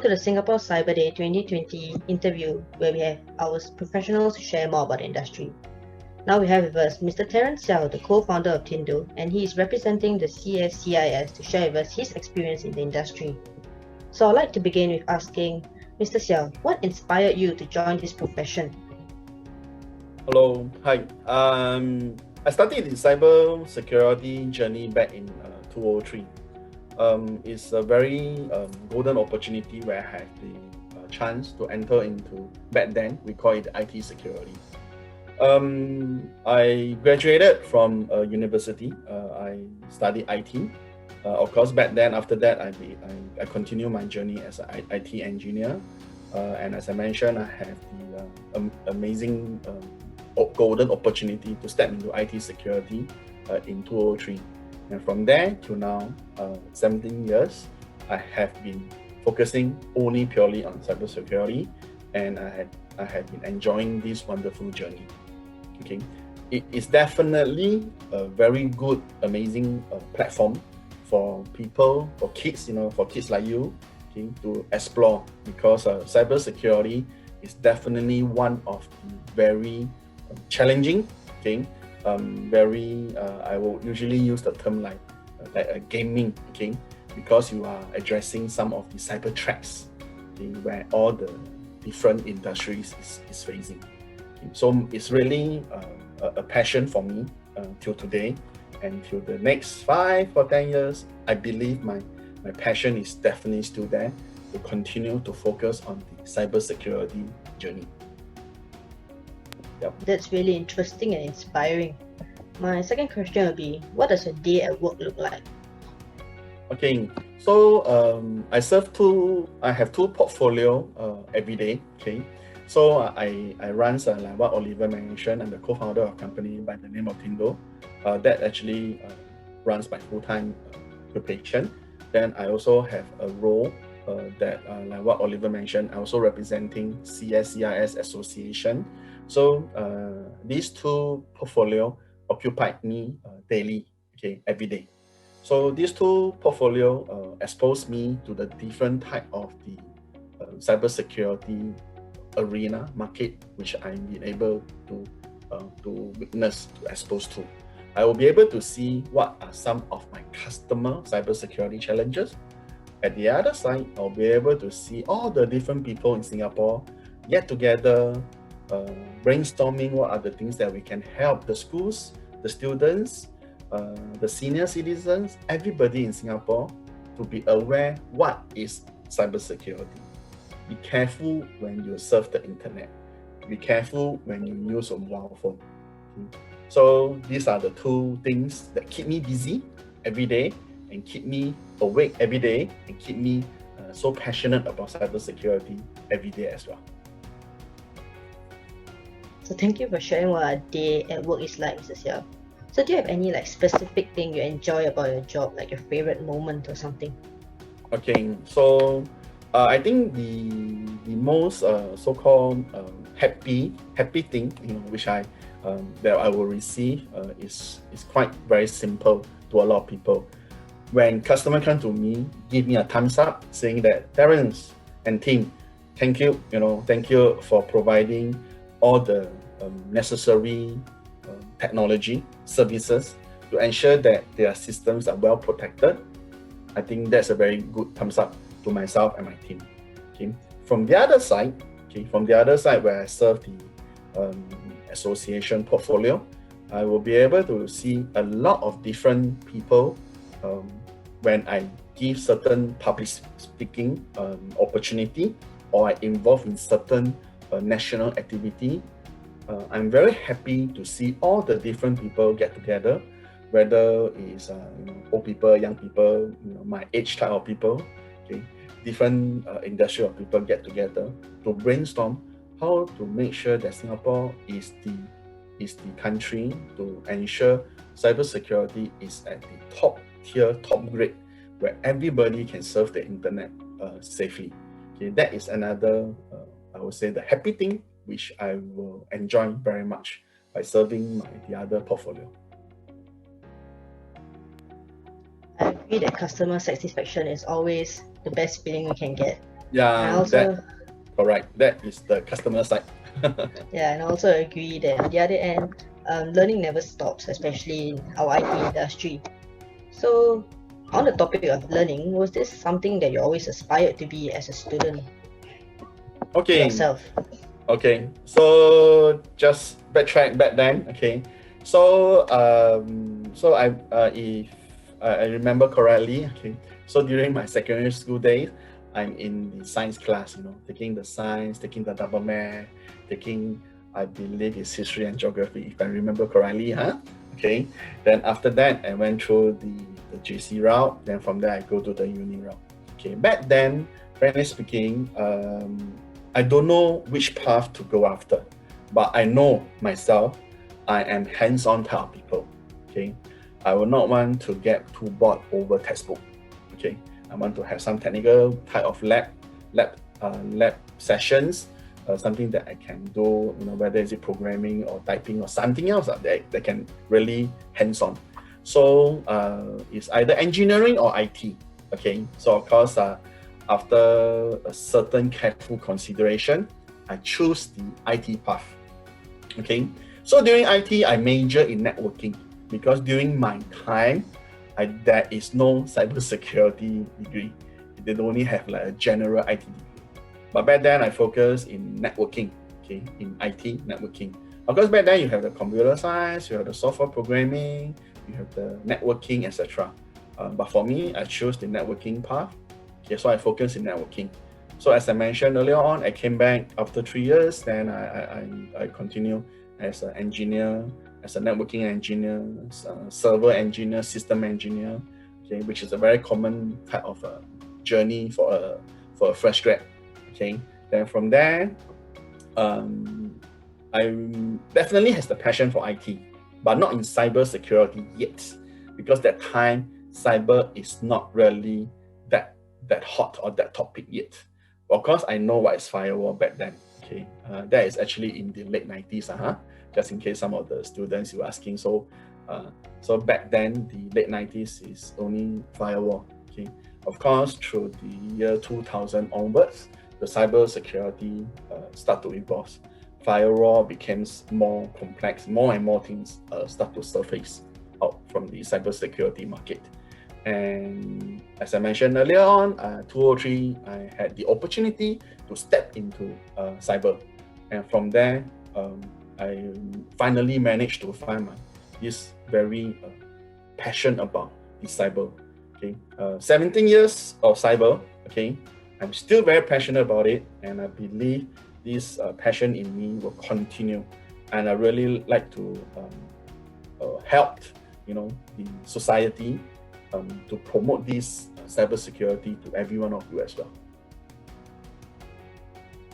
to the Singapore Cyber Day 2020 interview, where we have our professionals share more about the industry. Now we have with us Mr. Terence Siau, the co-founder of TINDO, and he is representing the CSCIS to share with us his experience in the industry. So I'd like to begin with asking Mr. Siau, what inspired you to join this profession? Hello, hi. I started the cybersecurity journey back in 2003. It's a very golden opportunity where I had the chance to enter into, back then we call it IT security. I graduated from university. I studied IT. Of course, back then, after that, I continued my journey as an IT engineer. And as I mentioned, I have the amazing golden opportunity to step into IT security in 2003. And from there to now, 17 years, I have been focusing only purely on cybersecurity, and I have been enjoying this wonderful journey. Okay, it is definitely a very good, amazing platform for people, for kids, for kids like you, okay, to explore, because cybersecurity is definitely one of the very challenging, okay, I will usually use the term like a gaming, okay, because you are addressing some of the cyber threats, okay, where all the different industries is facing. Okay. So it's really a passion for me till today, and till the next 5 or 10 years, I believe my passion is definitely still there to continue to focus on the cybersecurity journey. Yep. That's really interesting and inspiring. My second question would be, what does a day at work look like? Okay, so I have two portfolio every day. Okay, so I run like what Oliver mentioned. I'm the co-founder of a company by the name of TINDO. That actually runs my full-time occupation. Then I also have a role that like what Oliver mentioned, I'm also representing CSCIS Association. So these two portfolio occupied me daily, okay, every day. So these two portfolio expose me to the different type of the cybersecurity arena market, which I've been able to witness, to expose to. I will be able to see what are some of my customer cybersecurity challenges. At the other side, I'll be able to see all the different people in Singapore get together, brainstorming what are the things that we can help the schools, the students, the senior citizens, everybody in Singapore to be aware what is cybersecurity. Be careful when you surf the internet. Be careful when you use a mobile phone. Okay? So these are the two things that keep me busy every day and keep me awake every day and keep me so passionate about cybersecurity every day as well. So thank you for sharing what a day at work is like, Mr. Siau. So do you have any specific thing you enjoy about your job, like your favorite moment or something? Okay, so I think the most so-called happy thing, which that I will receive is quite very simple to a lot of people. When customer come to me, give me a thumbs up, saying that Terence and team, thank you, thank you for providing all the necessary technology services to ensure that their systems are well protected. I think that's a very good thumbs up to myself and my team. Okay. From the other side, where I serve the association portfolio, I will be able to see a lot of different people when I give certain public speaking opportunity, or I involve in certain national activity. I'm very happy to see all the different people get together, whether it's old people, young people, my age type of people, okay, different industry of people get together to brainstorm how to make sure that Singapore is the country to ensure cybersecurity is at the top tier, top grade, where everybody can surf the internet safely. Okay, that is another, I would say, the happy thing which I will enjoy very much by serving the other portfolio. I agree that customer satisfaction is always the best feeling we can get. And I Yeah, also, correct. That is the customer side. yeah, and I also agree that on the other end, learning never stops, especially in our IT industry. So, on the topic of learning, was this something that you always aspired to be as a student Okay, yourself? okay. So just backtrack back then. Okay, so if I remember correctly, okay. So during my secondary school days, I'm in the science class. Taking the science, taking the double math, taking, I believe it's history and geography, if I remember correctly, huh? Okay. Then after that, I went through the JC route. Then from there, I go to the uni route. Okay. Back then, frankly speaking, I don't know which path to go after, but I know myself, I am hands-on type of people. Okay. I will not want to get too bored over textbook. Okay. I want to have some technical type of lab sessions, something that I can do, whether it's programming or typing or something else that can really hands-on. So it's either engineering or IT. Okay. So of course, after a certain careful consideration, I choose the IT path. Okay. So during IT, I major in networking because during my time, there is no cybersecurity degree. They only have like a general IT degree. But back then, I focused in networking, okay, in IT networking. Of course, back then you have the computer science, you have the software programming, you have the networking, etc. But for me, I chose the networking path. Okay, so I focus in networking. So as I mentioned earlier on, I came back after 3 years. Then I continue as an engineer, as a networking engineer, server engineer, system engineer. Okay, which is a very common type of journey for a fresh grad. Okay, then from there, I definitely has the passion for IT, but not in cybersecurity yet, because that time cyber is not really that hot or that topic yet. Of course, I know what is firewall back then. Okay, that is actually in the late 90s. Just in case some of the students you asking. So back then the late 90s is only firewall. Okay, of course through the year 2000 onwards, the cybersecurity start to evolve. Firewall becomes more complex, more and more things start to surface out from the cybersecurity market. And as I mentioned earlier on, 2003, I had the opportunity to step into cyber. And from there, I finally managed to find this very passion about the cyber. Okay, 17 years of cyber. Okay, I'm still very passionate about it, and I believe this passion in me will continue. And I really like to help, the society to promote this cybersecurity to every one of you as well.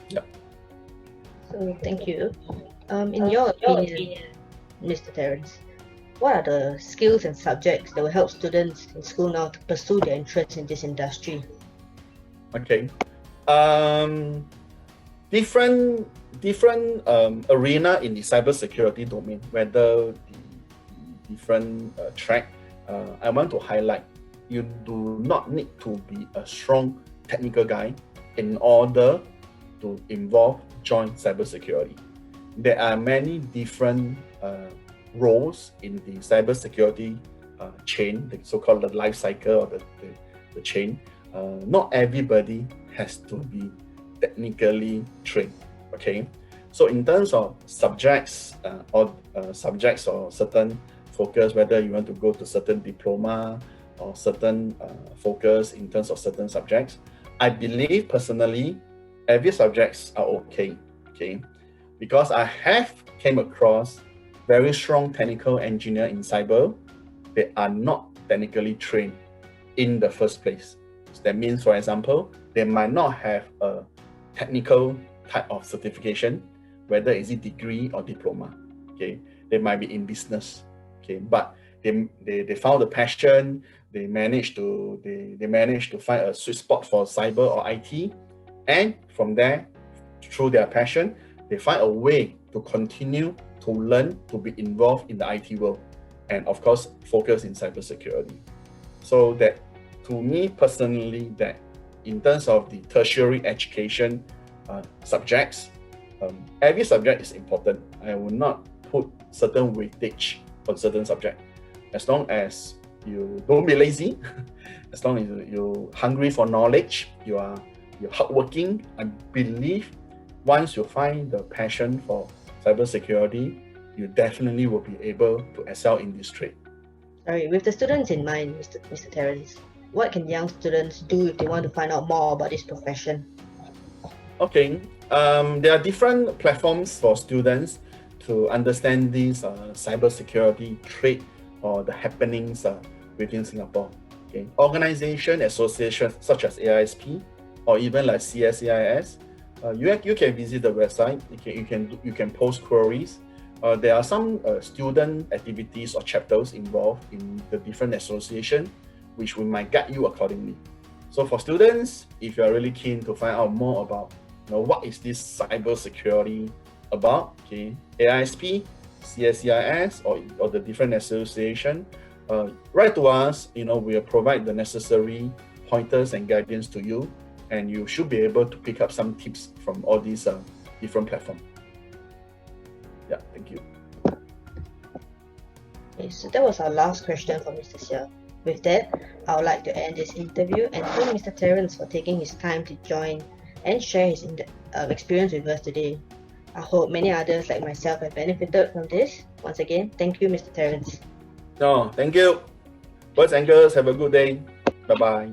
Yeah. So, thank you. In your opinion, Mr. Terence, what are the skills and subjects that will help students in school now to pursue their interest in this industry? Okay. Different arena in the cybersecurity domain, whether the different track, I want to highlight, you do not need to be a strong technical guy in order to join cybersecurity. There are many different roles in the cybersecurity chain, the so-called the life cycle or the chain. Not everybody has to be technically trained. Okay, so in terms of subjects or certain focus, whether you want to go to certain diploma or certain focus in terms of certain subjects, I believe personally every subjects are okay. Okay, because I have came across very strong technical engineer in cyber. They are not technically trained in the first place. So that means, for example, they might not have a technical type of certification, whether is it degree or diploma. Okay, they might be in business. Okay, but they found a passion. They managed to find a sweet spot for cyber or IT, and from there, through their passion, they find a way to continue to learn, to be involved in the IT world, and of course, focus in cybersecurity. So that, to me personally, that in terms of the tertiary education subjects, every subject is important. I will not put certain weightage on certain subject. As long as you don't be lazy, as long as you're hungry for knowledge, you're hardworking, I believe once you find the passion for cybersecurity, you definitely will be able to excel in this trade. Sorry, with the students in mind, Mr. Terence, what can young students do if they want to find out more about this profession? Okay, there are different platforms for students to understand this cybersecurity trade or the happenings within Singapore. Okay, organization, associations such as AISP or even like CSCIS, you can visit the website. You can post queries. There are some student activities or chapters involved in the different association, which we might guide you accordingly. So for students, if you are really keen to find out more about what is this cybersecurity about, okay, AISP, CSCIS, or the different association, write to us. We'll provide the necessary pointers and guidance to you, and you should be able to pick up some tips from all these different platforms. Yeah, thank you. Okay, so that was our last question for Mr. Siau. With that, I would like to end this interview and thank Mr. Terence for taking his time to join and share his experience with us today. I hope many others like myself have benefited from this. Once again, thank you, Mr. Terence. No, thank you. Boys and girls, have a good day. Bye-bye.